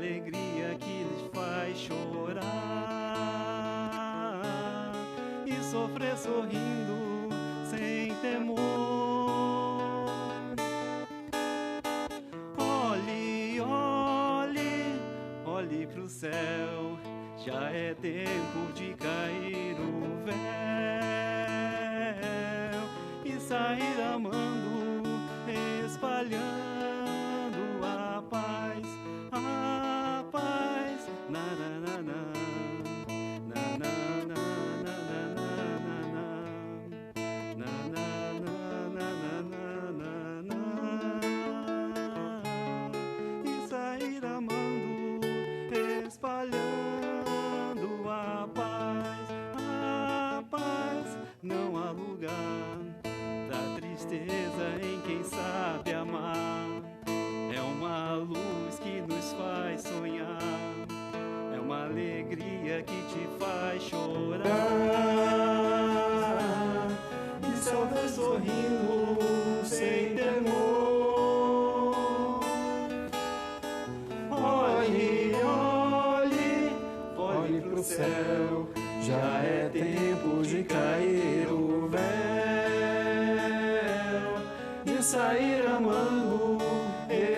alegria que lhe faz chorar e sofrer sorrindo sem temor. Olhe, olhe, olhe pro céu, já é tempo de cair o véu e sair amando, espalhando a paz, na na na na, na na na na na na na, e sair amando, espalhando a paz, não há lugar da tristeza em quem sabe amar. É uma luz que nos faz sonhar, é uma alegria que te faz chorar e sofrer sorrindo sem temor. Olhe, olhe, olhe pro céu, já é tempo de cair o véu e sair amando,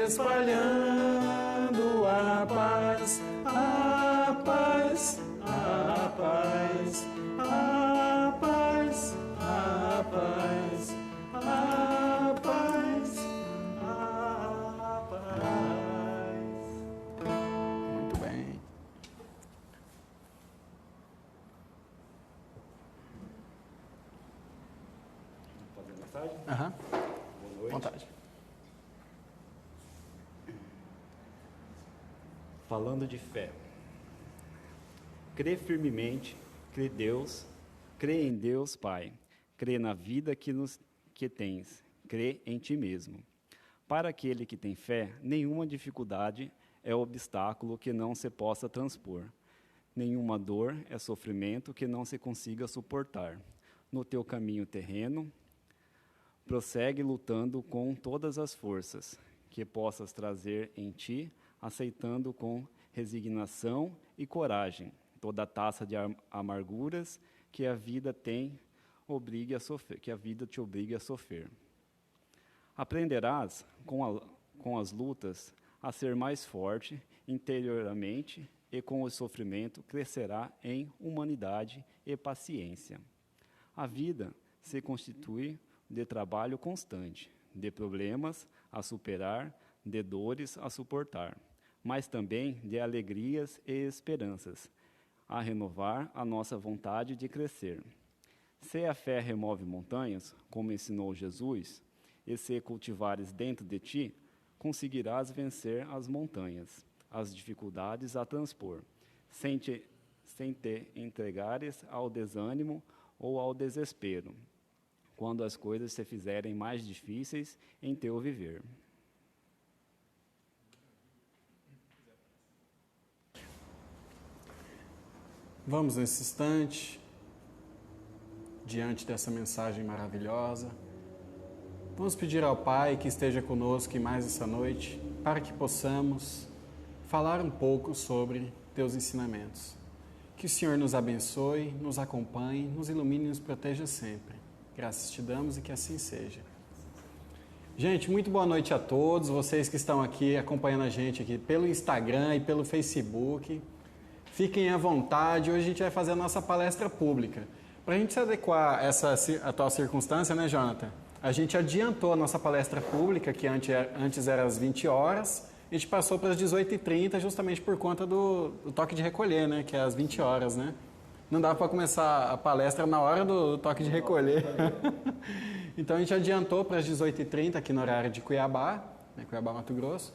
espalhando a paz, a paz, a paz, a paz, a paz, a paz, a paz. Muito bem. Fazer mensagem? Aham. Boa noite. Vontade. Falando de fé. Crê firmemente, crê em Deus Pai, crê na vida que tens, crê em ti mesmo. Para aquele que tem fé, nenhuma dificuldade é obstáculo que não se possa transpor. Nenhuma dor é sofrimento que não se consiga suportar. No teu caminho terreno, prossegue lutando com todas as forças que possas trazer em ti, aceitando com resignação e coragem toda a taça de amarguras que a vida te obrigue a sofrer. Aprenderás com as lutas a ser mais forte interiormente e com o sofrimento crescerá em humanidade e paciência. A vida se constitui de trabalho constante, de problemas a superar, de dores a suportar, mas também de alegrias e esperanças, a renovar a nossa vontade de crescer. Se a fé remove montanhas, como ensinou Jesus, e se cultivares dentro de ti, conseguirás vencer as montanhas, as dificuldades a transpor, sem te entregares ao desânimo ou ao desespero, quando as coisas se fizerem mais difíceis em teu viver. Vamos nesse instante, diante dessa mensagem maravilhosa, vamos pedir ao Pai que esteja conosco mais essa noite, para que possamos falar um pouco sobre Teus ensinamentos. Que o Senhor nos abençoe, nos acompanhe, nos ilumine e nos proteja sempre. Graças te damos e que assim seja. Gente, muito boa noite a todos, vocês que estão aqui acompanhando a gente aqui pelo Instagram e pelo Facebook. Fiquem à vontade, hoje a gente vai fazer a nossa palestra pública. Para a gente se adequar a essa atual circunstância, né, Jonathan? A gente adiantou a nossa palestra pública, que antes era às 20 horas, a gente passou para as 18h30 justamente por conta do toque de recolher, né, que é às 20 horas, né? Não dava para começar a palestra na hora do toque de recolher. Então a gente adiantou para as 18h30 aqui no horário de Cuiabá, né, Cuiabá, Mato Grosso.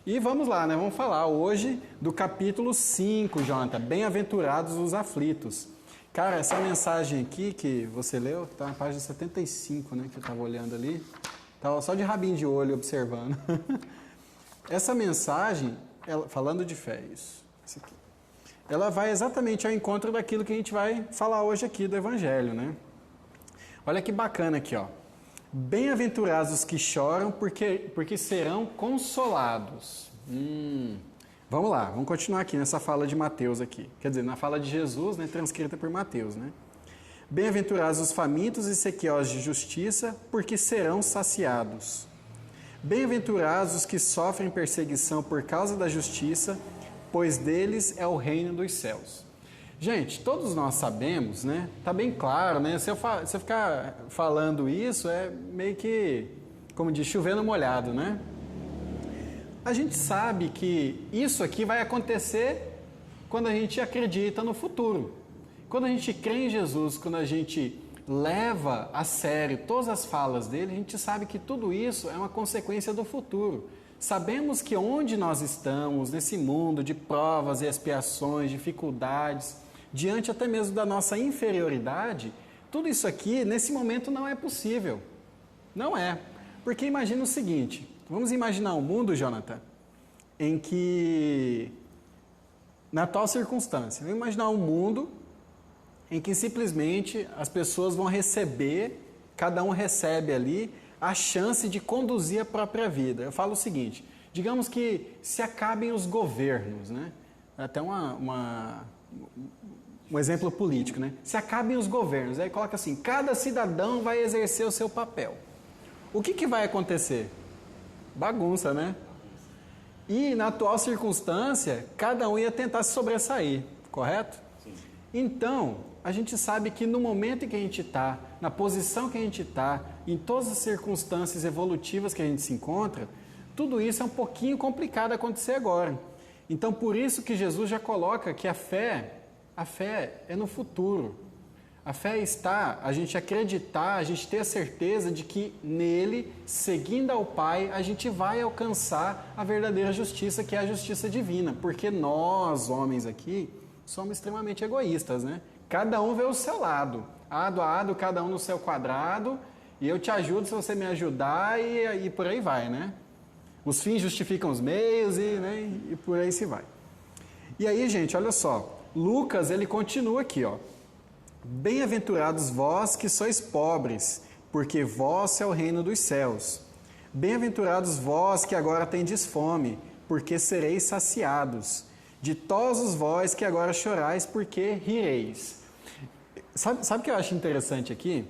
E vamos lá, né? Vamos falar hoje do capítulo 5, Jonathan, Bem-aventurados os aflitos. Cara, essa mensagem aqui que você leu, está na página 75, né? Que eu estava olhando ali. Estava só de rabinho de olho observando. Essa mensagem, falando de fé, isso aqui, ela vai exatamente ao encontro daquilo que a gente vai falar hoje aqui do Evangelho, né? Olha que bacana aqui, ó. Bem-aventurados os que choram, porque serão consolados. Vamos lá, vamos continuar aqui nessa fala de Mateus aqui. Quer dizer, na fala de Jesus, né, transcrita por Mateus, né? Bem-aventurados os famintos e sequiosos de justiça, porque serão saciados. Bem-aventurados os que sofrem perseguição por causa da justiça, pois deles é o reino dos céus. Gente, todos nós sabemos, né? Tá bem claro, né? Se eu ficar falando isso, é meio que, como diz, chovendo molhado, né? A gente sabe que isso aqui vai acontecer quando a gente acredita no futuro. Quando a gente crê em Jesus, quando a gente leva a sério todas as falas dele, a gente sabe que tudo isso é uma consequência do futuro. Sabemos que onde nós estamos, nesse mundo de provas e expiações, dificuldades, diante até mesmo da nossa inferioridade, tudo isso aqui, nesse momento, não é possível. Não é. Porque imagina o seguinte, vamos imaginar um mundo, Jonathan, em que, na atual circunstância, vamos imaginar um mundo em que simplesmente as pessoas vão receber, cada um recebe ali, a chance de conduzir a própria vida. Eu falo o seguinte, digamos que se acabem os governos, né? Até um exemplo político, né? Se acabem os governos, aí coloca assim, cada cidadão vai exercer o seu papel. O que vai acontecer? Bagunça, né? E na atual circunstância, cada um ia tentar se sobressair, correto? Sim. Então, a gente sabe que no momento em que a gente está, na posição que a gente está, em todas as circunstâncias evolutivas que a gente se encontra, tudo isso é um pouquinho complicado acontecer agora. Então, por isso que Jesus já coloca que a fé é no futuro. A fé está, a gente acreditar, a gente ter a certeza de que nele, seguindo ao Pai, a gente vai alcançar a verdadeira justiça, que é a justiça divina. Porque nós, homens aqui, somos extremamente egoístas, né? Cada um vê o seu lado, ado a ado, cada um no seu quadrado, e eu te ajudo se você me ajudar, e por aí vai, né? Os fins justificam os meios, e por aí se vai. E aí, gente, olha só, Lucas, ele continua aqui, ó. Bem-aventurados vós que sois pobres, porque vosso é o reino dos céus. Bem-aventurados vós que agora tendes fome, porque sereis saciados. Ditosos vós que agora chorais, porque rireis. Sabe o que eu acho interessante aqui?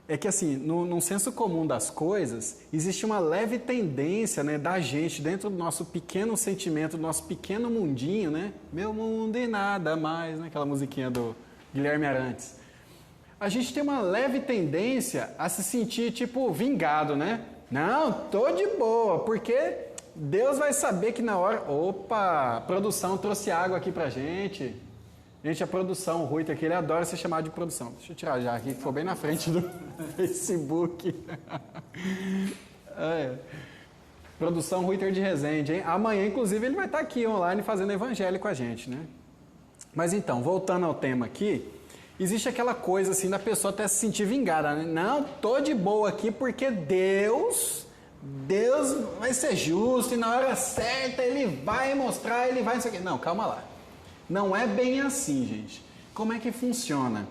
É que assim, num senso comum das coisas, existe uma leve tendência, né, da gente, dentro do nosso pequeno sentimento, do nosso pequeno mundinho, né? Meu mundo e nada mais, né? Aquela musiquinha do Guilherme Arantes. A gente tem uma leve tendência a se sentir, tipo, vingado, né? Não, tô de boa, porque Deus vai saber que na hora... Opa, a produção trouxe água aqui pra gente. Gente, a produção, o Rui aqui, ele adora ser chamado de produção. Deixa eu tirar já aqui, que ficou bem na frente do Facebook. Produção Rui de Resende, hein? Amanhã, inclusive, ele vai estar aqui online fazendo evangelho com a gente, né? Mas então, voltando ao tema aqui, existe aquela coisa assim da pessoa até se sentir vingada, né? Não, tô de boa aqui porque Deus vai ser justo e na hora certa ele vai mostrar, ele vai... Não, calma lá. Não é bem assim, gente. Como é que funciona?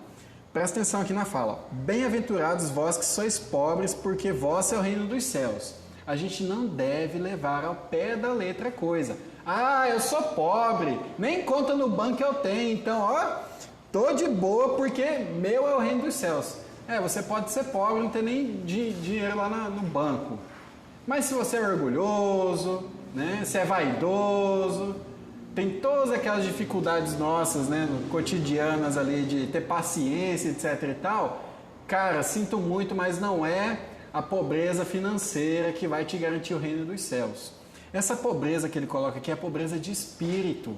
Presta atenção aqui na fala. Bem-aventurados vós que sois pobres, porque vosso é o reino dos céus. A gente não deve levar ao pé da letra a coisa. Ah, eu sou pobre, nem conta no banco eu tenho, então, ó, tô de boa porque meu é o reino dos céus. Você pode ser pobre, não ter nem dinheiro lá no banco. Mas se você é orgulhoso, né, se é vaidoso... Tem todas aquelas dificuldades nossas, né, cotidianas ali, de ter paciência, etc e tal. Cara, sinto muito, mas não é a pobreza financeira que vai te garantir o reino dos céus. Essa pobreza que ele coloca aqui é a pobreza de espírito.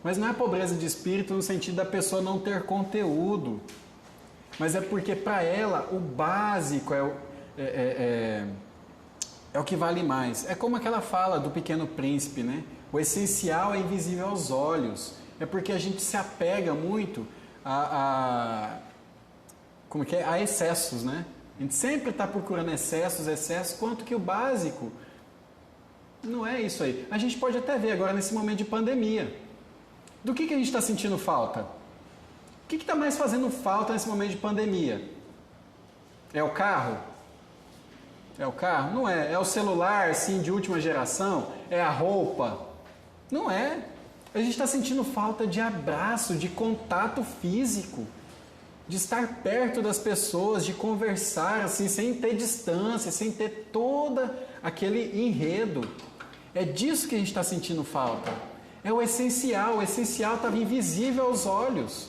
Mas não é a pobreza de espírito no sentido da pessoa não ter conteúdo. Mas é porque para ela o básico é o que vale mais. É como aquela fala do Pequeno Príncipe, né? O essencial é invisível aos olhos. É porque a gente se apega muito a excessos, né? A gente sempre está procurando excessos, quanto que o básico não é isso aí. A gente pode até ver agora nesse momento de pandemia. Do que a gente está sentindo falta? O que está mais fazendo falta nesse momento de pandemia? É o carro? É o carro? Não é. É o celular, sim, de última geração? É a roupa? Não é. A gente está sentindo falta de abraço, de contato físico, de estar perto das pessoas, de conversar assim, sem ter distância, sem ter todo aquele enredo. É disso que a gente está sentindo falta. É o essencial estava invisível aos olhos.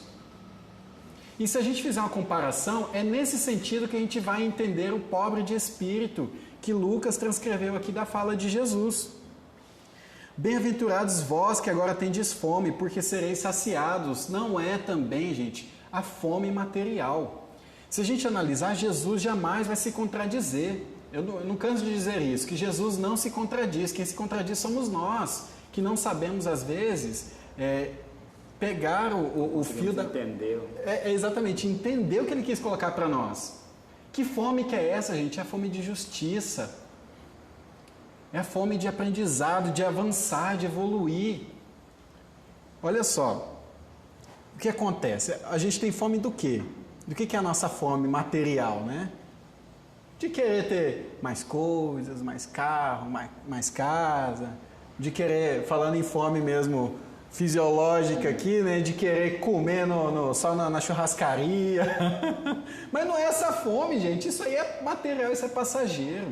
E se a gente fizer uma comparação, é nesse sentido que a gente vai entender o pobre de espírito que Lucas transcreveu aqui da fala de Jesus. Bem-aventurados vós que agora tendes fome, porque sereis saciados. Não é também, gente, a fome material. Se a gente analisar, Jesus jamais vai se contradizer. Eu não canso de dizer isso, que Jesus não se contradiz. Quem se contradiz somos nós, que não sabemos, às vezes, pegar o fio da... exatamente, entender o que ele quis colocar para nós. Que fome que é essa, gente? É a fome de justiça. É a fome de aprendizado, de avançar, de evoluir. Olha só, o que acontece? A gente tem fome do quê? Do que é a nossa fome material, né? De querer ter mais coisas, mais carro, mais casa, de querer, falando em fome mesmo fisiológica aqui, né? De querer comer só na churrascaria. Mas não é essa fome, gente. Isso aí é material, isso é passageiro.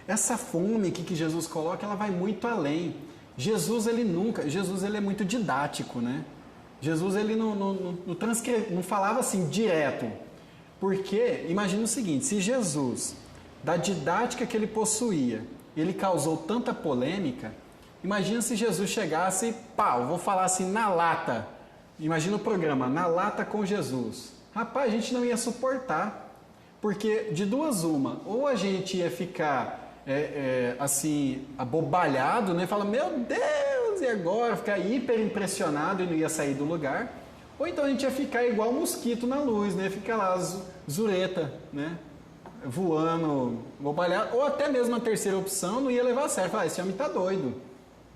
Essa fome que Jesus coloca, ela vai muito além. Jesus ele é muito didático, né? Jesus ele não falava assim direto. Porque, imagina o seguinte, se Jesus, da didática que ele possuía, ele causou tanta polêmica, imagina se Jesus chegasse, vou falar assim na lata. Imagina o programa, na lata com Jesus. Rapaz, a gente não ia suportar. Porque de duas uma, ou a gente ia ficar assim, abobalhado, né? Fala, meu Deus, e agora? Ficar hiper impressionado e não ia sair do lugar. Ou então a gente ia ficar igual mosquito na luz, né? Ficar lá, zureta, né? Voando, abobalhado. Ou até mesmo a terceira opção não ia levar a sério. Falar, esse homem tá doido,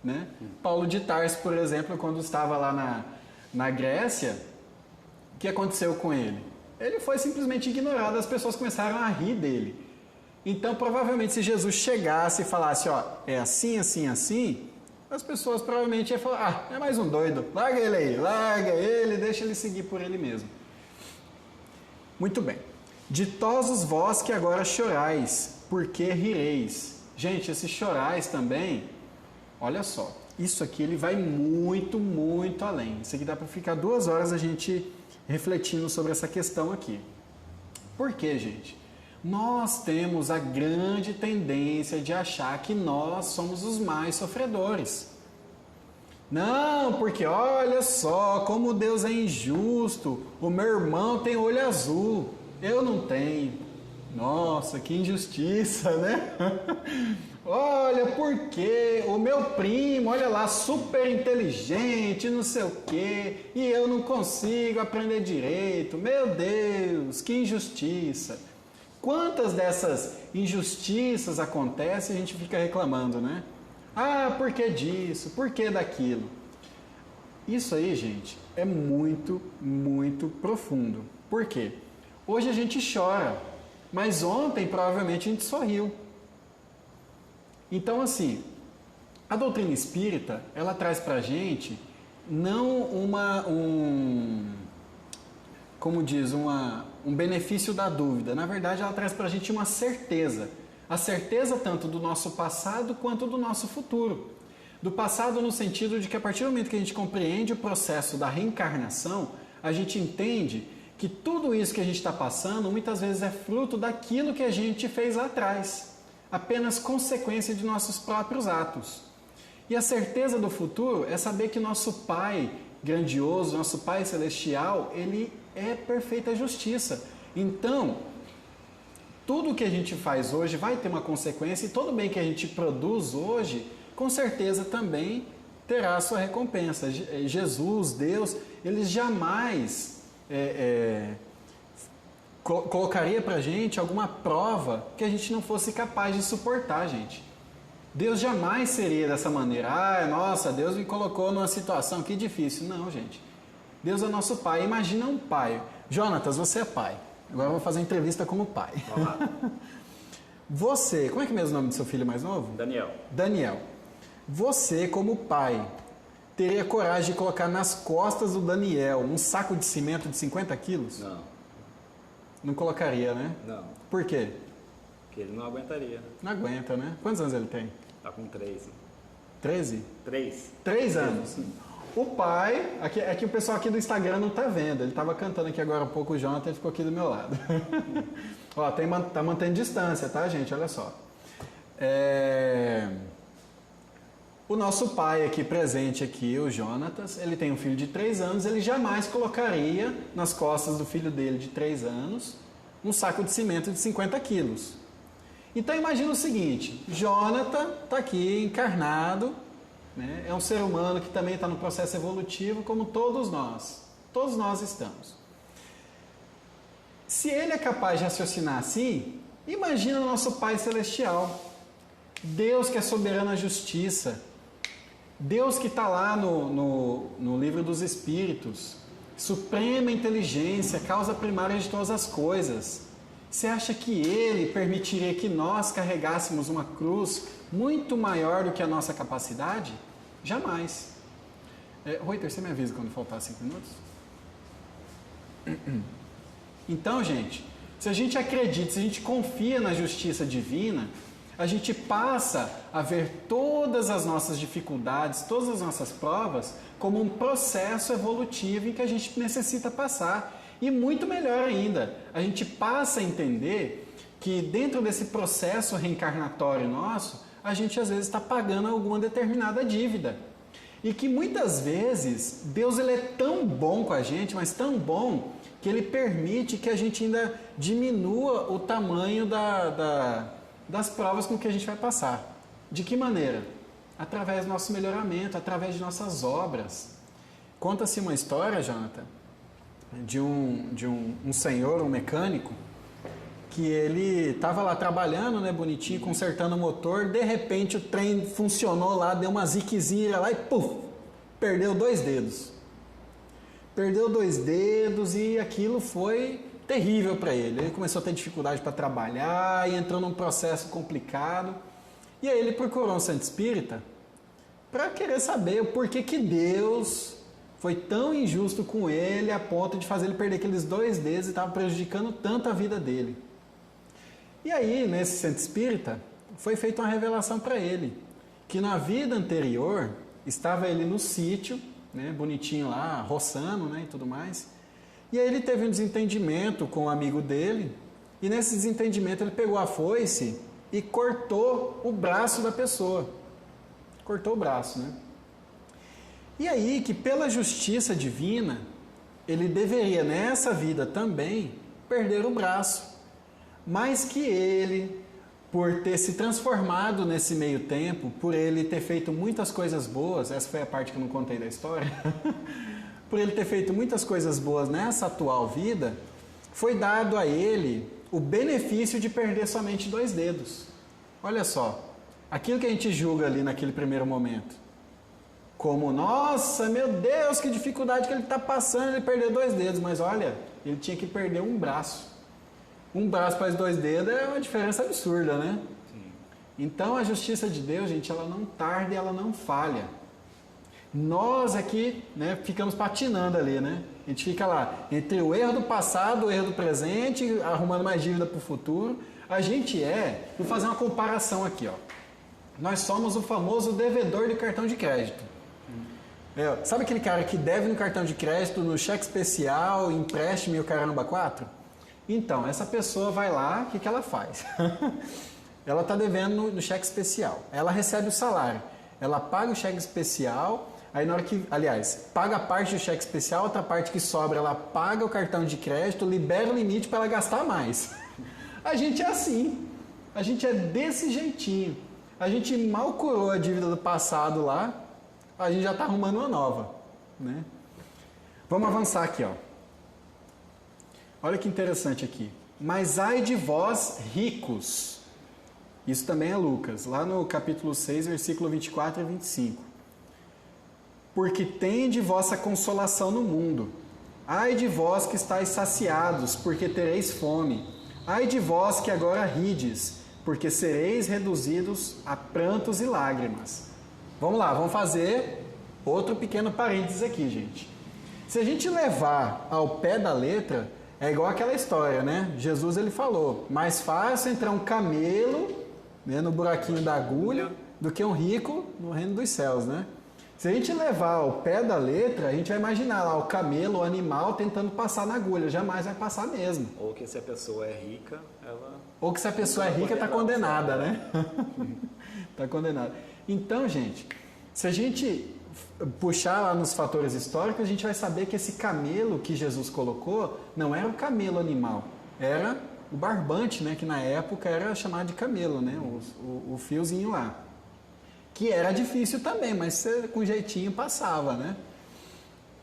né? Paulo de Tarso, por exemplo, quando estava lá na Grécia, o que aconteceu com ele? Ele foi simplesmente ignorado, as pessoas começaram a rir dele. Então, provavelmente, se Jesus chegasse e falasse, é assim, assim, assim, as pessoas provavelmente iam falar, é mais um doido, larga ele aí, larga ele, deixa ele seguir por ele mesmo. Muito bem. Ditosos vós que agora chorais, porque rireis. Gente, esses chorais também, olha só, isso aqui ele vai muito, muito além. Isso aqui dá para ficar 2 horas a gente refletindo sobre essa questão aqui. Por quê, gente? Nós temos a grande tendência de achar que nós somos os mais sofredores. Não, porque olha só como Deus é injusto. O meu irmão tem olho azul, eu não tenho. Nossa, que injustiça, né? Olha, porque o meu primo, olha lá, super inteligente, não sei o quê, e eu não consigo aprender direito. Meu Deus, que injustiça. Quantas dessas injustiças acontecem e a gente fica reclamando, né? Por que disso? Por que daquilo? Isso aí, gente, é muito, muito profundo. Por quê? Hoje a gente chora, mas ontem provavelmente a gente sorriu. Então, assim, a doutrina espírita, ela traz pra gente não um benefício da dúvida. Na verdade, ela traz pra gente uma certeza. A certeza tanto do nosso passado quanto do nosso futuro. Do passado no sentido de que a partir do momento que a gente compreende o processo da reencarnação, a gente entende que tudo isso que a gente está passando muitas vezes é fruto daquilo que a gente fez lá atrás. Apenas consequência de nossos próprios atos. E a certeza do futuro é saber que nosso Pai grandioso, nosso Pai celestial, ele é perfeita justiça. Então, tudo que a gente faz hoje vai ter uma consequência e todo bem que a gente produz hoje, com certeza também terá a sua recompensa. Jesus, Deus, eles jamais colocaria pra gente alguma prova que a gente não fosse capaz de suportar, gente. Deus jamais seria dessa maneira. Nossa, Deus me colocou numa situação que difícil. Não, gente. Deus é nosso Pai. Imagina um pai. Jonatas, você é pai. Agora eu vou fazer entrevista como pai. Você, como é que é mesmo o nome do seu filho mais novo? Daniel. Daniel. Você, como pai, teria coragem de colocar nas costas do Daniel um saco de cimento de 50 quilos? Não. Não colocaria, né? Não. Por quê? Porque ele não aguentaria. Não aguenta, né? Quantos anos ele tem? Tá com 3. 13? 3. 3 anos. O pai, é que o pessoal aqui do Instagram não tá vendo. Ele tava cantando aqui agora um pouco, o Jonathan ficou aqui do meu lado. Ó, tá mantendo distância, tá, gente? Olha só. O nosso pai aqui presente aqui, o Jonatas, ele tem um filho de 3 anos, ele jamais colocaria nas costas do filho dele de 3 anos um saco de cimento de 50 quilos. Então imagina o seguinte, Jonathan está aqui encarnado, né? É um ser humano que também está no processo evolutivo, como todos nós estamos. Se ele é capaz de raciocinar assim, imagina o nosso Pai Celestial, Deus que é soberano à justiça, Deus que está lá no livro dos Espíritos, suprema inteligência, causa primária de todas as coisas. Você acha que Ele permitiria que nós carregássemos uma cruz muito maior do que a nossa capacidade? Jamais. Reuter, você me avisa quando faltar 5 minutos? Então, gente, se a gente acredita, se a gente confia na justiça divina, a gente passa a ver todas as nossas dificuldades, todas as nossas provas, como um processo evolutivo em que a gente necessita passar. E muito melhor ainda, a gente passa a entender que dentro desse processo reencarnatório nosso, a gente às vezes está pagando alguma determinada dívida. E que muitas vezes Deus ele é tão bom com a gente, mas tão bom, que Ele permite que a gente ainda diminua o tamanho das provas com que a gente vai passar. De que maneira? Através do nosso melhoramento, através de nossas obras. Conta-se uma história, Jonathan, de um senhor, um mecânico, que ele estava lá trabalhando, né, bonitinho, consertando o motor, de repente o trem funcionou lá, deu uma ziquezira lá e puf, perdeu 2 dedos. Perdeu 2 dedos e aquilo foi terrível para ele. Ele começou a ter dificuldade para trabalhar e entrou num processo complicado. E aí ele procurou um santo espírita para querer saber o porquê que Deus foi tão injusto com ele a ponto de fazer ele perder aqueles 2 dedos e estava prejudicando tanto a vida dele. E aí, nesse centro espírita, foi feita uma revelação para ele, que na vida anterior, estava ele no sítio, né, bonitinho lá, roçando, né, e tudo mais, e aí ele teve um desentendimento com um amigo dele, e nesse desentendimento ele pegou a foice e cortou o braço da pessoa. Cortou o braço, né? E aí que pela justiça divina, ele deveria nessa vida também perder o braço. Mas que ele, por ter se transformado nesse meio tempo, por ele ter feito muitas coisas boas, essa foi a parte que eu não contei da história, por ele ter feito muitas coisas boas nessa atual vida, foi dado a ele o benefício de perder somente 2 dedos. Olha só, aquilo que a gente julga ali naquele primeiro momento, como, nossa, meu Deus, que dificuldade que ele está passando, ele perdeu 2 dedos, mas olha, ele tinha que perder um braço. Um braço para os 2 dedos é uma diferença absurda, né? Sim. Então a justiça de Deus, gente, ela não tarda e ela não falha. Nós aqui, né, ficamos patinando ali, né? A gente fica lá entre o erro do passado, o erro do presente, arrumando mais dívida para o futuro. A gente vou fazer uma comparação aqui, ó. Nós somos o famoso devedor de cartão de crédito. Sabe aquele cara que deve no cartão de crédito, no cheque especial, empréstimo e o caramba 4? Então, essa pessoa vai lá, o que ela faz? Ela está devendo no cheque especial. Ela recebe o salário. Ela paga o cheque especial, aí na hora que, aliás, paga a parte do cheque especial, outra parte que sobra, ela paga o cartão de crédito, libera o limite para ela gastar mais. A gente é assim. A gente é desse jeitinho. A gente mal curou a dívida do passado lá, a gente já está arrumando uma nova, né? Vamos avançar aqui, ó. Olha que interessante aqui. Mas ai de vós ricos. Isso também é Lucas, lá no capítulo 6, versículo 24 e 25. Porque tende vossa consolação no mundo. Ai de vós que estáis saciados, porque tereis fome. Ai de vós que agora rides, porque sereis reduzidos a prantos e lágrimas. Vamos lá, vamos fazer outro pequeno parênteses aqui, gente. Se a gente levar ao pé da letra, é igual aquela história, né? Jesus ele falou, mais fácil entrar um camelo, né, no buraquinho da agulha do que um rico no reino dos céus, né? Se a gente levar ao pé da letra, a gente vai imaginar lá o camelo, o animal, tentando passar na agulha. Jamais vai passar mesmo. Ou que se a pessoa é rica, ela... Ou que se a pessoa é rica, está condenada, né? Está condenada. Então, gente, se a gente puxar lá nos fatores históricos, a gente vai saber que esse camelo que Jesus colocou não era o camelo animal, era o barbante, né? Que na época era chamado de camelo, né? O fiozinho lá. Que era difícil também, mas você, com jeitinho passava, né?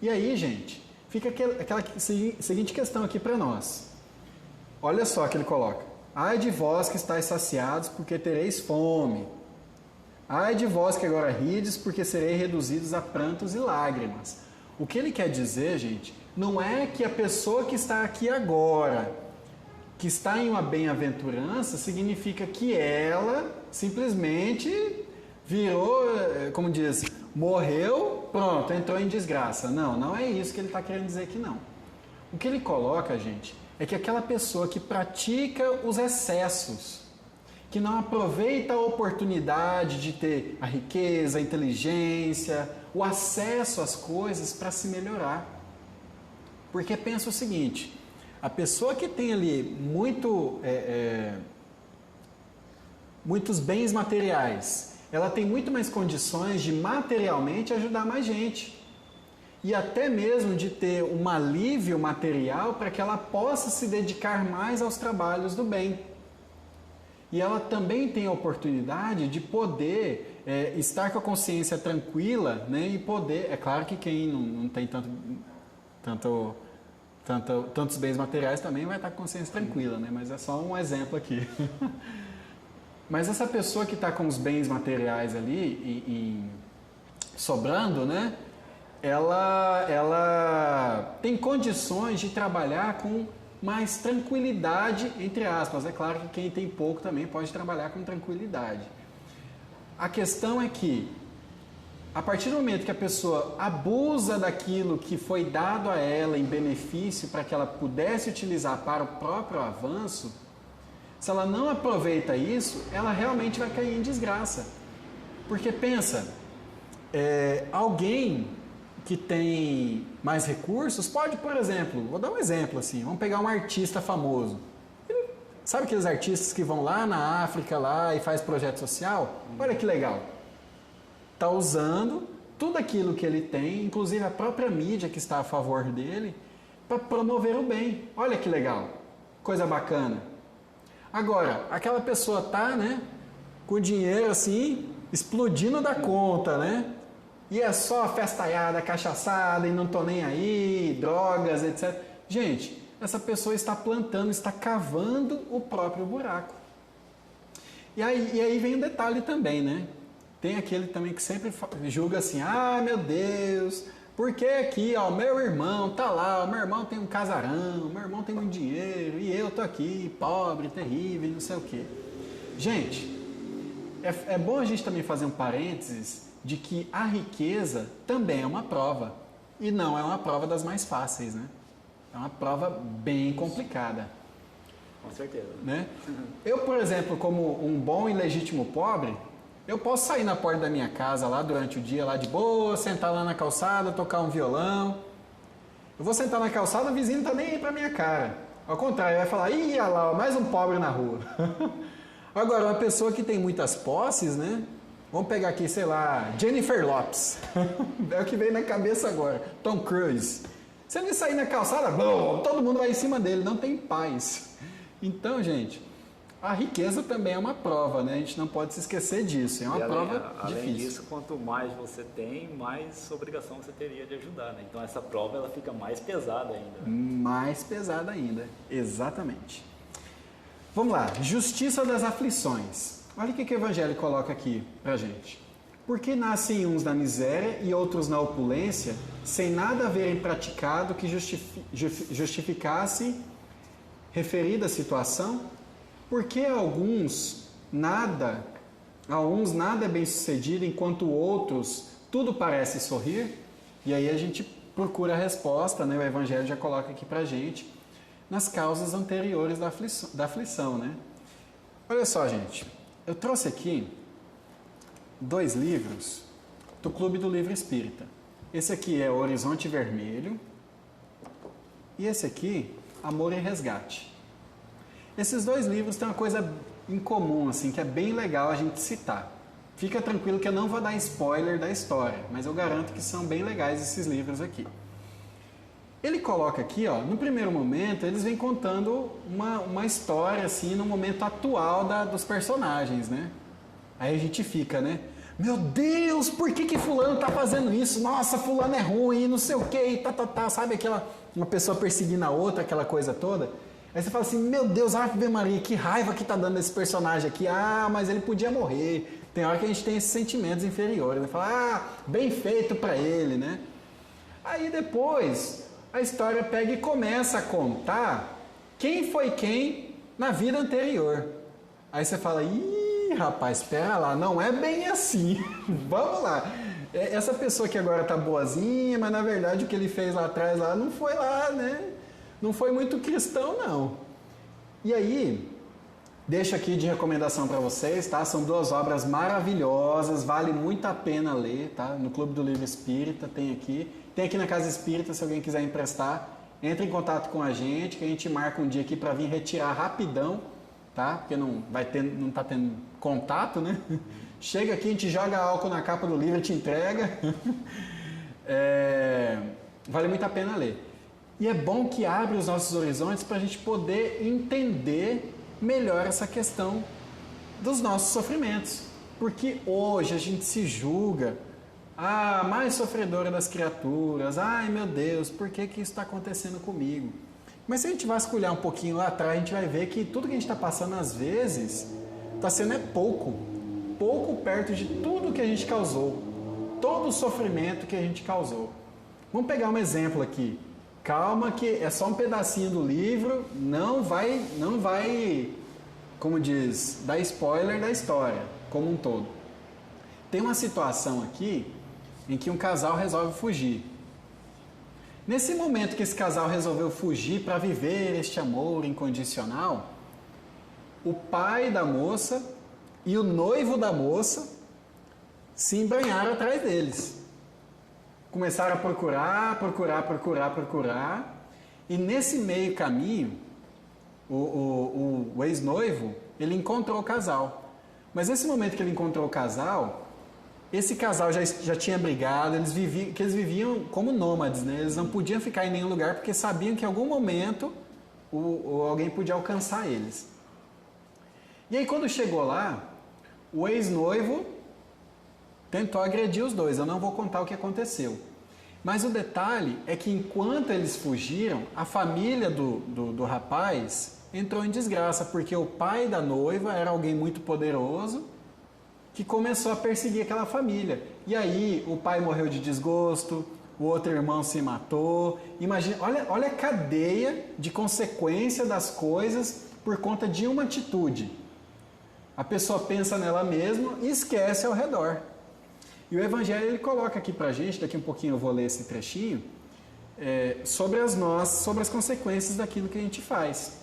E aí, gente, fica aquela seguinte questão aqui para nós. Olha só que ele coloca. Ai de vós que estáis saciados, porque tereis fome. Ai de vós que agora rides, porque sereis reduzidos a prantos e lágrimas. O que ele quer dizer, gente, não é que a pessoa que está aqui agora, que está em uma bem-aventurança, significa que ela simplesmente virou, como diz, morreu, pronto, entrou em desgraça. Não, não é isso que ele está querendo dizer aqui, não. O que ele coloca, gente, é que aquela pessoa que pratica os excessos, que não aproveita a oportunidade de ter a riqueza, a inteligência, o acesso às coisas para se melhorar. Porque pensa o seguinte, a pessoa que tem ali muitos bens materiais, ela tem muito mais condições de materialmente ajudar mais gente. E até mesmo de ter um alívio material para que ela possa se dedicar mais aos trabalhos do bem. E ela também tem a oportunidade de poder estar com a consciência tranquila, né? E poder, é claro que quem não tem tantos bens materiais também vai estar com a consciência tranquila, né? Mas é só um exemplo aqui. Mas essa pessoa que está com os bens materiais ali sobrando, né? Ela tem condições de trabalhar com mais tranquilidade, entre aspas. É claro que quem tem pouco também pode trabalhar com tranquilidade. A questão é que, a partir do momento que a pessoa abusa daquilo que foi dado a ela em benefício para que ela pudesse utilizar para o próprio avanço, se ela não aproveita isso, ela realmente vai cair em desgraça. Porque pensa, alguém que tem mais recursos pode, por exemplo, vou dar um exemplo assim, vamos pegar um artista famoso. Sabe aqueles artistas que vão lá na África lá e faz projeto social? Olha que legal. Está usando tudo aquilo que ele tem, inclusive a própria mídia que está a favor dele, para promover o bem. Olha que legal. Coisa bacana. Agora, aquela pessoa tá, né, com o dinheiro assim, explodindo da conta, né? E é só festaiada, cachaçada, e não tô nem aí, drogas, etc. Gente, essa pessoa está plantando, está cavando o próprio buraco. E aí vem um detalhe também, né? Tem aquele também que sempre julga assim, ah, meu Deus, porque aqui, ó, meu irmão tá lá, o meu irmão tem um casarão, meu irmão tem muito dinheiro, e eu tô aqui, pobre, terrível, não sei o quê. Gente, é bom a gente também fazer um parênteses de que a riqueza também é uma prova. E não é uma prova das mais fáceis, né? É uma prova bem complicada. Com certeza. Né? Eu, por exemplo, como um bom e legítimo pobre, eu posso sair na porta da minha casa lá durante o dia, lá de boa, sentar lá na calçada, tocar um violão. Eu vou sentar na calçada, o vizinho não tá nem aí pra minha cara. Ao contrário, vai falar, ih, olha lá, mais um pobre na rua. Agora, uma pessoa que tem muitas posses, né? Vamos pegar aqui, sei lá, Jennifer Lopez. É o que veio na cabeça agora. Tom Cruise. Se ele sair na calçada, bom, todo mundo vai em cima dele, não tem paz. Então, gente, a riqueza também é uma prova, né? A gente não pode se esquecer disso. É uma prova difícil. Além disso, quanto mais você tem, mais obrigação você teria de ajudar, né? Então, essa prova ela fica mais pesada ainda. Mais pesada ainda, exatamente. Vamos lá, justiça das aflições. Olha o que o Evangelho coloca aqui pra gente. Porque nascem uns na miséria e outros na opulência, sem nada haverem praticado que justificasse referida situação? Porque alguns nada A uns nada é bem sucedido, enquanto outros tudo parece sorrir. E aí a gente procura a resposta, né? O Evangelho já coloca aqui pra gente, nas causas anteriores da aflição, né? Olha só, gente, eu trouxe aqui 2 livros do Clube do Livro Espírita. Esse aqui é O Horizonte Vermelho e esse aqui, Amor e Resgate. Esses 2 livros têm uma coisa em comum, assim, que é bem legal a gente citar. Fica tranquilo que eu não vou dar spoiler da história, mas eu garanto que são bem legais esses livros aqui. Ele coloca aqui, ó, no primeiro momento, eles vêm contando uma história, assim, no momento atual dos personagens, né? Aí a gente fica, né? Meu Deus, por que fulano tá fazendo isso? Nossa, fulano é ruim, não sei o que, sabe uma pessoa perseguindo a outra, aquela coisa toda? Aí você fala assim, meu Deus, Ave Maria, que raiva que tá dando esse personagem aqui. Ah, mas ele podia morrer. Tem hora que a gente tem esses sentimentos inferiores, né? Fala, bem feito pra ele, né? Aí depois a história pega e começa a contar quem foi quem na vida anterior. Aí você fala, ih, rapaz, espera lá, não é bem assim. Vamos lá. Essa pessoa que agora tá boazinha, mas na verdade o que ele fez lá atrás lá não foi lá, né? Não foi muito cristão, não. E aí, deixo aqui de recomendação para vocês, tá? São 2 obras maravilhosas, vale muito a pena ler, tá? No Clube do Livro Espírita tem aqui. Tem aqui na Casa Espírita, se alguém quiser emprestar, entre em contato com a gente, que a gente marca um dia aqui para vir retirar rapidão, tá? Porque não tá tendo contato, né? Chega aqui, a gente joga álcool na capa do livro e te entrega. Vale muito a pena ler. E é bom que abre os nossos horizontes para a gente poder entender melhor essa questão dos nossos sofrimentos. Porque hoje a gente se julga a mais sofredora das criaturas. Ai meu Deus, por que isso está acontecendo comigo? Mas se a gente vasculhar um pouquinho lá atrás, a gente vai ver que tudo que a gente está passando às vezes está sendo pouco perto de tudo que a gente causou. Todo o sofrimento que a gente causou. Vamos pegar um exemplo aqui. Calma que é só um pedacinho do livro, não vai, como diz, dar spoiler da história como um todo. Tem uma situação aqui em que um casal resolve fugir. Nesse momento que esse casal resolveu fugir para viver este amor incondicional, o pai da moça e o noivo da moça se embranharam atrás deles. Começaram a procurar, e nesse meio caminho, o ex-noivo, ele encontrou o casal. Mas nesse momento que ele encontrou o casal, esse casal já tinha brigado, eles viviam como nômades, né? Eles não podiam ficar em nenhum lugar, porque sabiam que em algum momento alguém podia alcançar eles. E aí quando chegou lá, o ex-noivo tentou agredir os dois. Eu não vou contar o que aconteceu. Mas o detalhe é que enquanto eles fugiram, a família do rapaz entrou em desgraça, porque o pai da noiva era alguém muito poderoso que começou a perseguir aquela família. E aí o pai morreu de desgosto, o outro irmão se matou. Imagina, olha a cadeia de consequência das coisas por conta de uma atitude. A pessoa pensa nela mesma e esquece ao redor. E o Evangelho ele coloca aqui pra gente, daqui um pouquinho eu vou ler esse trechinho, sobre as consequências daquilo que a gente faz.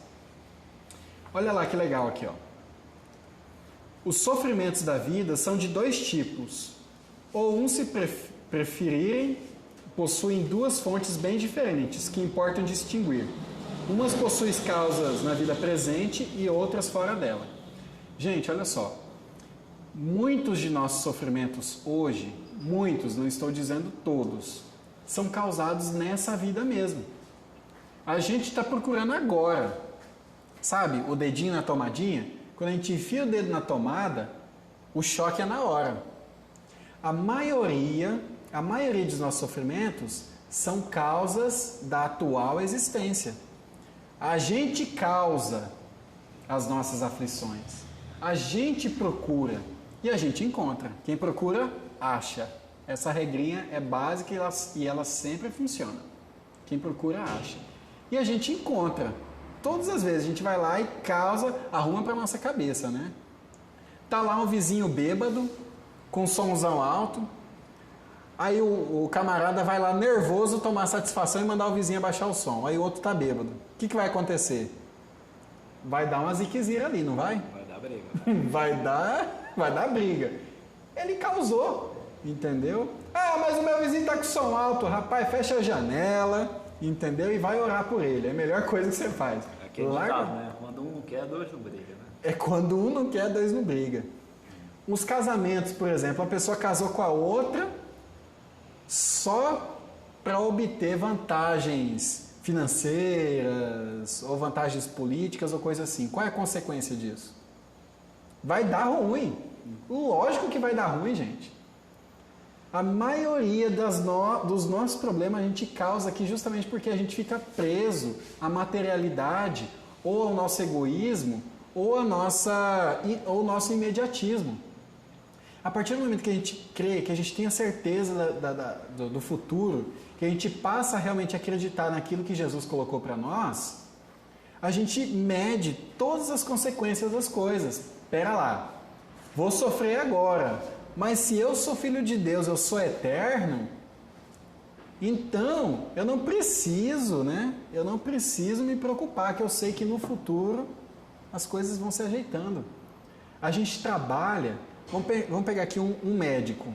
Olha lá que legal aqui, ó. Os sofrimentos da vida são de 2 tipos. Ou um se preferirem, possuem 2 fontes bem diferentes, que importam distinguir. Umas possuem causas na vida presente e outras fora dela. Gente, olha só. Muitos de nossos sofrimentos hoje, muitos, não estou dizendo todos, são causados nessa vida mesmo. A gente está procurando agora. Sabe, o dedinho na tomadinha? Quando a gente enfia o dedo na tomada, o choque é na hora. A maioria dos nossos sofrimentos são causas da atual existência. A gente causa as nossas aflições. A gente procura e a gente encontra. Quem procura, acha. Essa regrinha é básica e ela sempre funciona. Quem procura, acha. E a gente encontra. Todas as vezes a gente vai lá e causa, arruma para nossa cabeça, né? Tá lá um vizinho bêbado, com somzão alto. Aí o camarada vai lá nervoso tomar satisfação e mandar o vizinho abaixar o som. Aí o outro tá bêbado. O que vai acontecer? Vai dar uma ziquezira ali, não vai? Vai dar briga. vai dar briga. Ele causou, entendeu? Ah, mas o meu vizinho tá com som alto. Rapaz, fecha a janela, entendeu? E vai orar por ele. É a melhor coisa que você faz. Aquele ditado, né? Quando um não quer, dois não briga, né? É quando um não quer, dois não briga. Os casamentos, por exemplo, a pessoa casou com a outra só para obter vantagens financeiras ou vantagens políticas ou coisa assim. Qual é a consequência disso? Vai dar ruim. Lógico que vai dar ruim, gente. A maioria dos nossos problemas a gente causa aqui justamente porque a gente fica preso à materialidade ou ao nosso egoísmo ou ao nosso imediatismo. A partir do momento que a gente crê, que a gente tem a certeza do futuro, que a gente passa a realmente acreditar naquilo que Jesus colocou para nós, a gente mede todas as consequências das coisas. Espera lá, vou sofrer agora, mas se eu sou filho de Deus, eu sou eterno, então eu não preciso, né? Eu não preciso me preocupar, que eu sei que no futuro as coisas vão se ajeitando. A gente trabalha. Vamos pegar aqui um médico.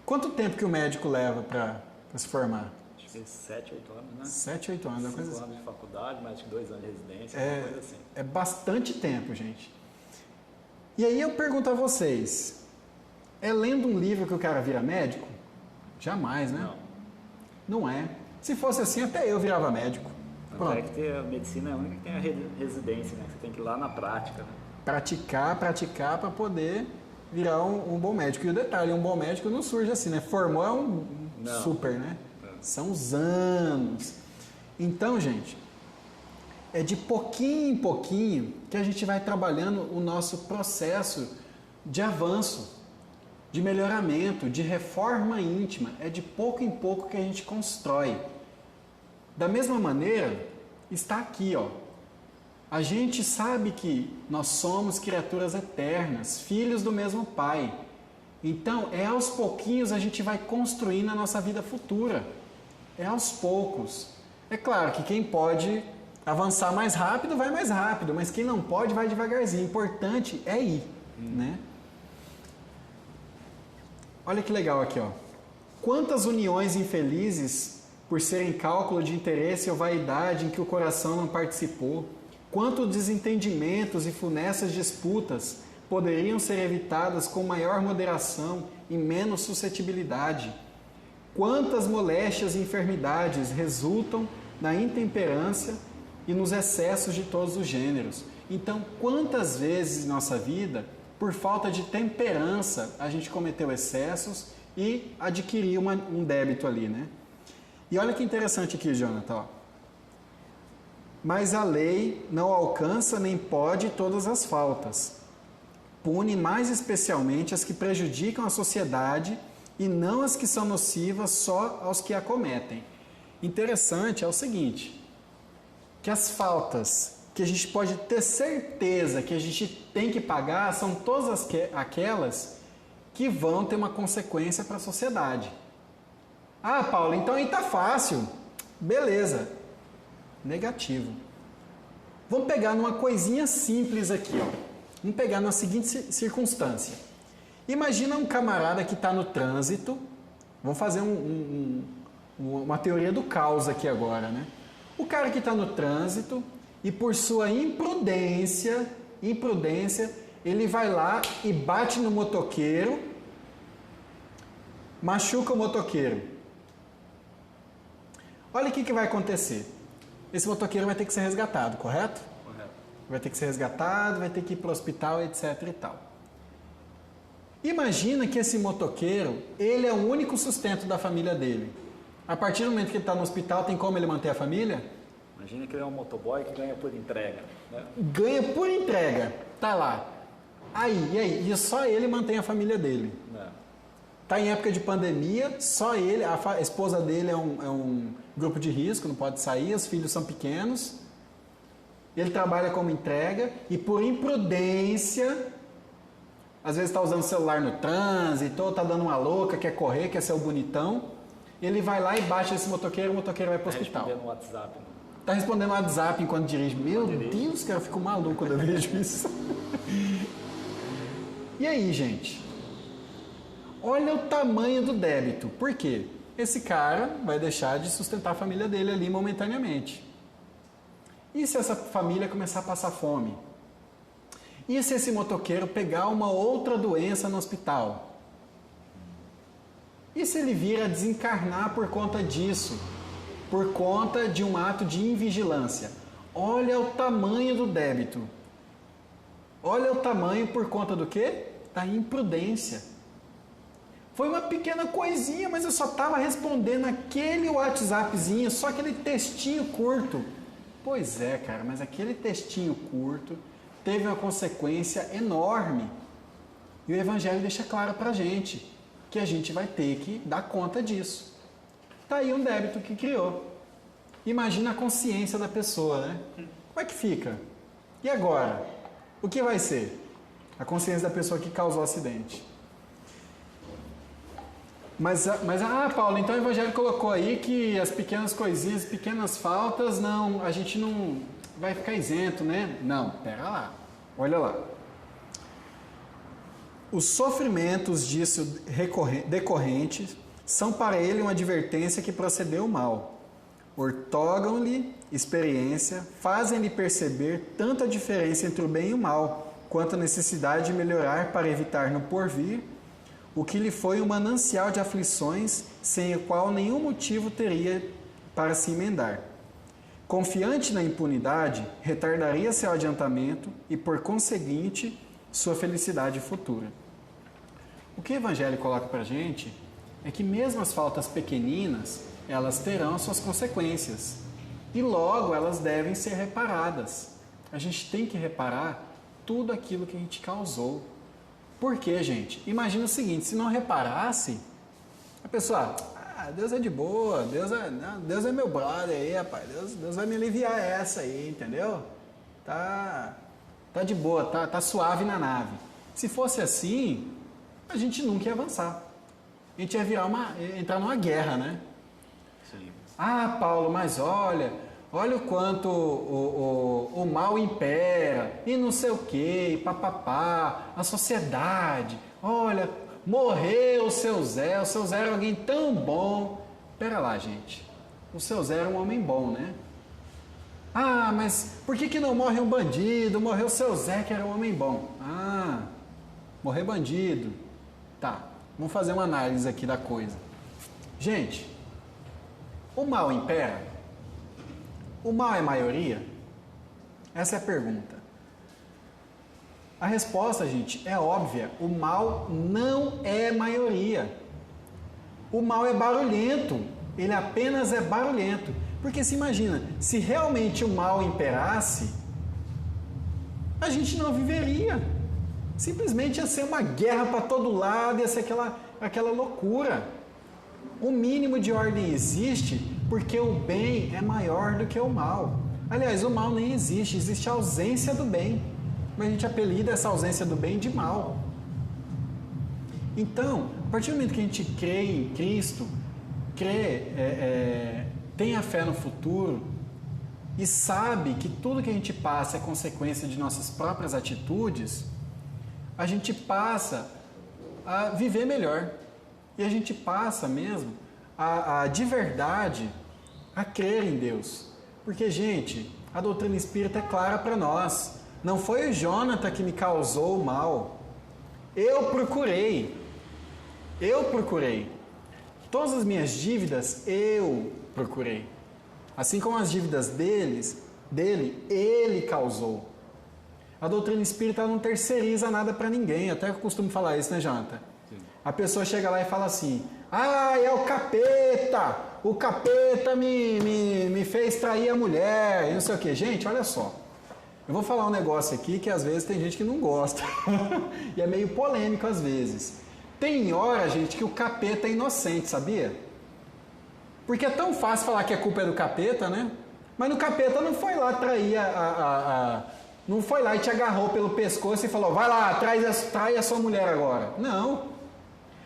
Quanto tempo que o médico leva para se formar? Acho que 7, 8 anos, né? 7, 8 anos. 5 anos de faculdade, mais de 2 anos de residência, uma coisa assim. É bastante tempo, gente. E aí eu pergunto a vocês, é lendo um livro que o cara vira médico? Jamais, né? Não é. Se fosse assim, até eu virava médico. Pronto. É que a medicina é a única que tem a residência, né? Você tem que ir lá na prática, né? Praticar para poder virar um bom médico. E o detalhe, um bom médico não surge assim, né? Formou é um super, né? São os anos. Então, gente, é de pouquinho em pouquinho que a gente vai trabalhando o nosso processo de avanço, de melhoramento, de reforma íntima. É de pouco em pouco que a gente constrói. Da mesma maneira, está aqui, ó. A gente sabe que nós somos criaturas eternas, filhos do mesmo Pai. Então, é aos pouquinhos a gente vai construindo a nossa vida futura. É aos poucos. É claro que quem pode avançar mais rápido, vai mais rápido, mas quem não pode, vai devagarzinho. O importante é ir, né? Olha que legal aqui, ó. Quantas uniões infelizes por serem cálculo de interesse ou vaidade em que o coração não participou? Quantos desentendimentos e funestas disputas poderiam ser evitadas com maior moderação e menos suscetibilidade? Quantas moléstias e enfermidades resultam da intemperância e nos excessos de todos os gêneros? Então, quantas vezes em nossa vida, por falta de temperança, a gente cometeu excessos e adquiriu um débito ali, né? E olha que interessante aqui, Jonathan, ó. Mas a lei não alcança nem pode todas as faltas. Pune mais especialmente as que prejudicam a sociedade e não as que são nocivas só aos que a cometem. Interessante é o seguinte, que as faltas que a gente pode ter certeza que a gente tem que pagar são todas aquelas que vão ter uma consequência para a sociedade. Ah, Paulo, então aí tá fácil. Beleza. Negativo. Vamos pegar numa coisinha simples aqui, ó. Vamos pegar na seguinte circunstância. Imagina um camarada que está no trânsito. Vamos fazer uma teoria do caos aqui agora, né? O cara que está no trânsito e por sua imprudência, ele vai lá e bate no motoqueiro, machuca o motoqueiro. Olha o que vai acontecer. Esse motoqueiro vai ter que ser resgatado, correto? Correto. Vai ter que ser resgatado, vai ter que ir para o hospital, etc e tal. Imagina que esse motoqueiro, ele é o único sustento da família dele. A partir do momento que ele está no hospital, tem como ele manter a família? Imagina que ele é um motoboy que ganha por entrega, né? Ganha por entrega, tá lá. E só ele mantém a família dele. Está em época de pandemia, só ele, a esposa dele é um grupo de risco, não pode sair, os filhos são pequenos, ele trabalha como entrega e por imprudência às vezes está usando o celular no trânsito, ou está dando uma louca, quer correr, quer ser o bonitão. Ele vai lá e baixa esse motoqueiro, o motoqueiro vai para o hospital. Respondendo no WhatsApp. Tá respondendo no WhatsApp enquanto dirige. Meu Deus, cara, eu fico maluco quando eu vejo isso. E aí, gente? Olha o tamanho do débito. Por quê? Esse cara vai deixar de sustentar a família dele ali momentaneamente. E se essa família começar a passar fome? E se esse motoqueiro pegar uma outra doença no hospital? E se ele vir a desencarnar por conta disso? Por conta de um ato de invigilância? Olha o tamanho do débito. Olha o tamanho por conta do quê? Da imprudência. Foi uma pequena coisinha, mas eu só estava respondendo aquele WhatsAppzinho, só aquele textinho curto. Pois é, cara, mas aquele textinho curto teve uma consequência enorme. E o Evangelho deixa claro pra gente que a gente vai ter que dar conta disso. Tá aí um débito que criou. Imagina a consciência da pessoa, né? Como é que fica? E agora? O que vai ser? A consciência da pessoa que causou o acidente. Mas Paulo, então o Evangelho colocou aí que as pequenas coisinhas, pequenas faltas, não, a gente não vai ficar isento, né? Não, pera lá, olha lá. Os sofrimentos disso decorrentes são para ele uma advertência que procedeu mal. Ortogam-lhe experiência, fazem-lhe perceber tanto a diferença entre o bem e o mal, quanto a necessidade de melhorar para evitar no porvir o que lhe foi um manancial de aflições, sem o qual nenhum motivo teria para se emendar. Confiante na impunidade, retardaria seu adiantamento e, por conseguinte, sua felicidade futura. O que o Evangelho coloca para a gente é que mesmo as faltas pequeninas, elas terão suas consequências. E logo elas devem ser reparadas. A gente tem que reparar tudo aquilo que a gente causou. Por quê, gente? Imagina o seguinte, se não reparasse, a pessoa, Deus é de boa, Deus é meu brother aí, rapaz, Deus vai me aliviar essa aí, entendeu? Tá de boa, tá suave na nave. Se fosse assim, a gente nunca ia avançar. A gente ia entrar numa guerra, né? Sim. Paulo, mas olha o quanto o mal impera, e não sei o que, e papapá, a sociedade, olha, morreu o seu Zé era alguém tão bom. Pera lá, gente, o seu Zé era um homem bom, né? Mas por que não morre um bandido? Morreu o seu Zé, que era um homem bom. Morrer bandido. Tá, vamos fazer uma análise aqui da coisa. Gente, o mal impera? O mal é maioria? Essa é a pergunta. A resposta, gente, é óbvia. O mal não é maioria. O mal é barulhento. Ele apenas é barulhento. Porque se imagina, se realmente o mal imperasse, a gente não viveria. Simplesmente ia ser uma guerra para todo lado, ia ser aquela loucura. O mínimo de ordem existe porque o bem é maior do que o mal. Aliás, o mal nem existe, existe a ausência do bem. Mas a gente apelida essa ausência do bem de mal. Então, a partir do momento que a gente crê em Cristo, tem a fé no futuro e sabe que tudo que a gente passa é consequência de nossas próprias atitudes, a gente passa a viver melhor. E a gente passa mesmo de verdade a crer em Deus. Porque, gente, a doutrina espírita é clara para nós. Não foi o Jonathan que me causou o mal. Eu procurei. Todas as minhas dívidas eu procurei. Assim como as dívidas dele, ele causou. A doutrina espírita não terceiriza nada para ninguém. Até eu costumo falar isso, né, Jonathan? Sim. A pessoa chega lá e fala assim: é o capeta! O capeta me fez trair a mulher, e não sei o que. Gente, olha só. Eu vou falar um negócio aqui que às vezes tem gente que não gosta. E é meio polêmico às vezes. Tem hora, gente, que o capeta é inocente, sabia? Porque é tão fácil falar que a culpa é do capeta, né? Mas o capeta não foi lá trair Não foi lá e te agarrou pelo pescoço e falou, vai lá, trai a sua mulher agora. Não.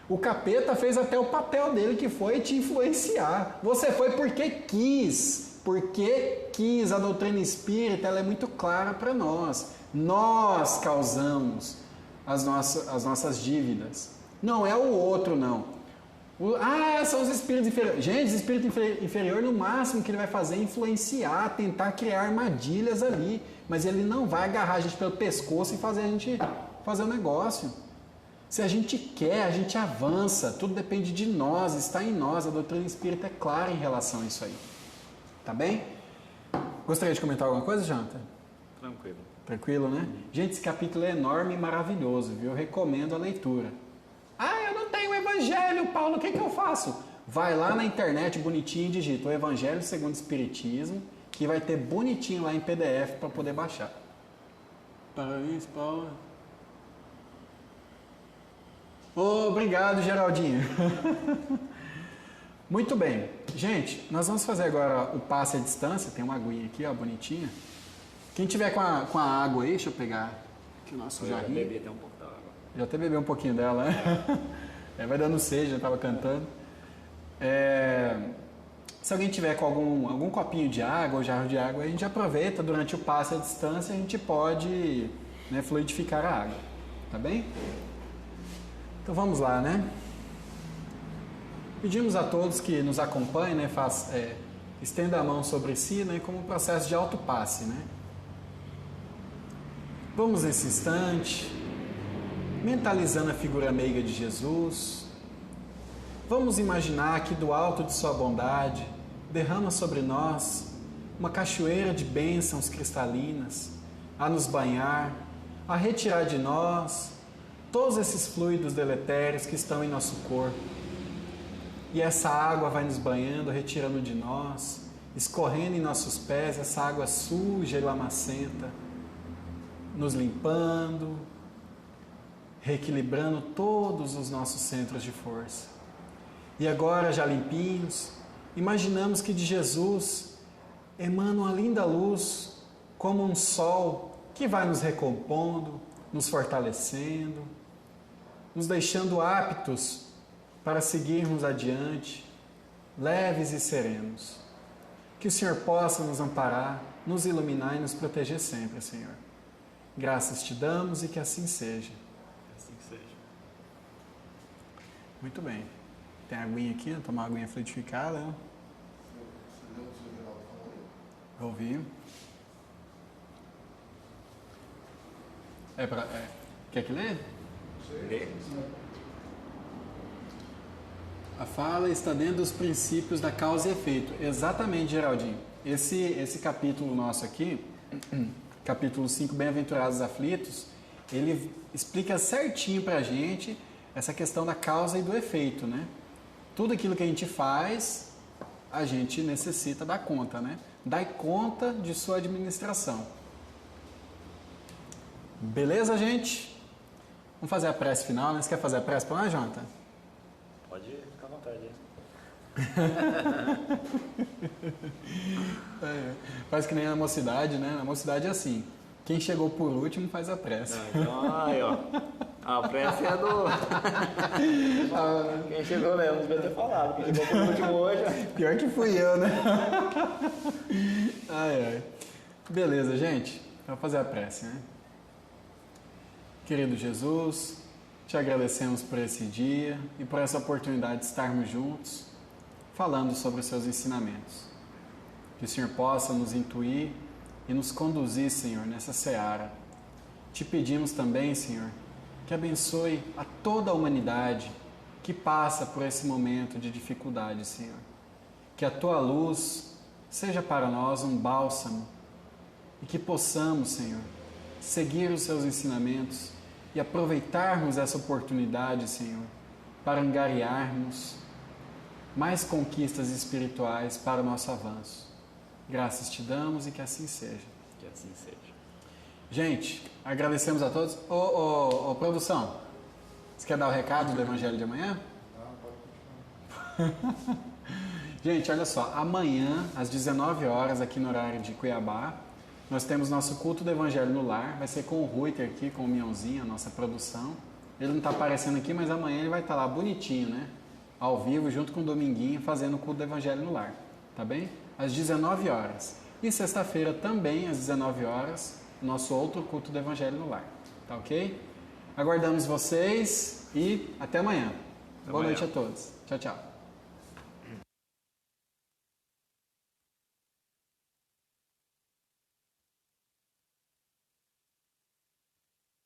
O capeta fez até o papel dele, que foi te influenciar. Você foi porque quis. Porque quis. A doutrina espírita, ela é muito clara para nós. Nós causamos as nossas dívidas. Não é o outro, não. São os espíritos inferiores. Gente, o espírito inferior, no máximo que ele vai fazer é influenciar, tentar criar armadilhas ali. Mas ele não vai agarrar a gente pelo pescoço e fazer a gente fazer o negócio. Se a gente quer, a gente avança. Tudo depende de nós, está em nós. A doutrina espírita é clara em relação a isso aí. Tá bem? Gostaria de comentar alguma coisa, Jonathan? Tranquilo. Tranquilo, né? Gente, esse capítulo é enorme e maravilhoso, viu? Eu recomendo a leitura. Eu não tenho o Evangelho, Paulo, o que eu faço? Vai lá na internet bonitinho e digita o Evangelho segundo o Espiritismo, que vai ter bonitinho lá em PDF para poder baixar. Parabéns, Paulo. Obrigado, Geraldinho. Muito bem. Gente, nós vamos fazer agora o passe à distância. Tem uma aguinha aqui, ó, bonitinha. Quem tiver com a água aí, deixa eu pegar aqui o nosso jarrinho. Já bebi até um pouco da água. Já até bebi um pouquinho dela, né? Vai dando sede, já estava cantando. Se alguém tiver com algum copinho de água ou jarro de água, a gente aproveita durante o passe à distância, a gente pode, né, fluidificar a água. Tá bem? Então vamos lá, né? Pedimos a todos que nos acompanhem, né, estenda a mão sobre si, né, como um processo de autopasse, né? Vamos nesse instante, mentalizando a figura meiga de Jesus. Vamos imaginar que do alto de sua bondade derrama sobre nós uma cachoeira de bênçãos cristalinas a nos banhar, a retirar de nós todos esses fluidos deletérios que estão em nosso corpo. E essa água vai nos banhando, retirando de nós, escorrendo em nossos pés, essa água suja e lamacenta, nos limpando, reequilibrando todos os nossos centros de força. E agora, já limpinhos, imaginamos que de Jesus emana uma linda luz, como um sol que vai nos recompondo, nos fortalecendo, nos deixando aptos para seguirmos adiante, leves e serenos. Que o Senhor possa nos amparar, nos iluminar e nos proteger sempre, Senhor. Graças te damos e que assim seja. Assim seja. Muito bem. Tem aguinha aqui, vou tomar uma aguinha fluidificada. Ouvi. Quer que lê? Lê. A fala está dentro dos princípios da causa e efeito. Exatamente, Geraldinho. Esse capítulo nosso aqui, capítulo 5, Bem-aventurados aflitos, ele explica certinho pra gente essa questão da causa e do efeito, né? Tudo aquilo que a gente faz, a gente necessita dar conta, né? Dai conta de sua administração. Beleza, gente? Vamos fazer a prece final, né? Você quer fazer a prece para nós, Jonathan? Pode ficar à vontade. Faz que nem na mocidade, né? Na mocidade é assim. Quem chegou por último faz a prece. Então, aí, ó. A prece é do... Quem chegou mesmo, devia ter falado. Quem chegou por último hoje... Pior que fui eu, né? Beleza, gente. Vamos fazer a prece, né? Querido Jesus, te agradecemos por esse dia e por essa oportunidade de estarmos juntos, falando sobre os seus ensinamentos. Que o Senhor possa nos intuir e nos conduzir, Senhor, nessa seara. Te pedimos também, Senhor, que abençoe a toda a humanidade que passa por esse momento de dificuldade, Senhor. Que a Tua luz seja para nós um bálsamo e que possamos, Senhor, seguir os Seus ensinamentos e aproveitarmos essa oportunidade, Senhor, para angariarmos mais conquistas espirituais para o nosso avanço. Graças te damos e que assim seja. Que assim seja. Gente, agradecemos a todos. Ô, produção, você quer dar o recado do Evangelho de amanhã? Pode continuar. Gente, olha só, amanhã, às 19 horas, aqui no horário de Cuiabá, nós temos nosso culto do Evangelho no Lar, vai ser com o Ruiter aqui, com o Mionzinho, a nossa produção. Ele não está aparecendo aqui, mas amanhã ele vai estar lá bonitinho, né? Ao vivo, junto com o Dominguinho, fazendo o culto do Evangelho no Lar, tá bem? Às 19 horas. E sexta-feira também, às 19 horas, nosso outro culto do Evangelho no Lar, tá ok? Aguardamos vocês e até amanhã. Boa noite a todos. Tchau, tchau.